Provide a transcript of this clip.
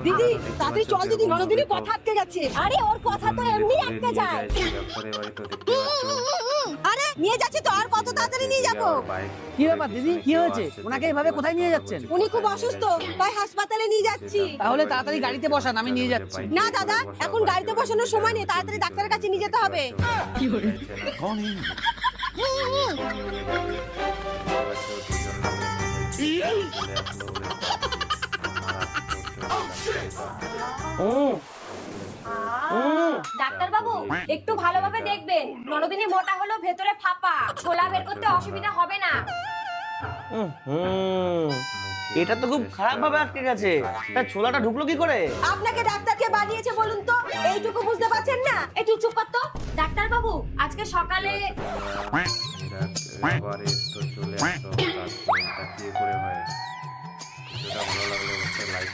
দিদি তাড়াতাড়ি চল দিদি, ননদিনী কথা আটকে গেছে। আরে ওর কথা তো এমনি আটকে যায়। আরে নিয়ে যাচ্ছি তো, আর কত তাড়াতাড়ি নিয়ে যাবো? কি ব্যাপার দিদি, কি হয়েছে? ওনাকে এইভাবে কোথায় নিয়ে যাচ্ছেন? উনি খুব অসুস্থ, তাই হাসপাতালে নিয়ে যাচ্ছি। তাহলে তাড়াতাড়ি গাড়িতে বসান, আমি নিয়ে যাচ্ছি। না দাদা, এখন গাড়িতে বসানোর সময় নেই, তাড়াতাড়ি ডাক্তারের কাছে নিয়ে যেতে হবে। ডাক্তার বাবু একটু ভালোভাবে দেখবেন, ননদিনী মোটা হলো ভেতরে ফাঁপা, ছোলা বের করতে অসুবিধা হবে না। এটা তো খুব খারাপ ভাবে আটকে গেছে। তা ছোলাটা ঢুকলো কি করে? আপনাকে ডাক্তারকে বানিয়েছে বলুন তো, এইটুকু বুঝতে পারছেন না? একটু চুপ কর তো। ডাক্তার বাবু আজকে সকালে চলে আসো, তাকিয়ে করে হয়। ভিডিওটা ভালো লাগলে অবশ্যই লাইক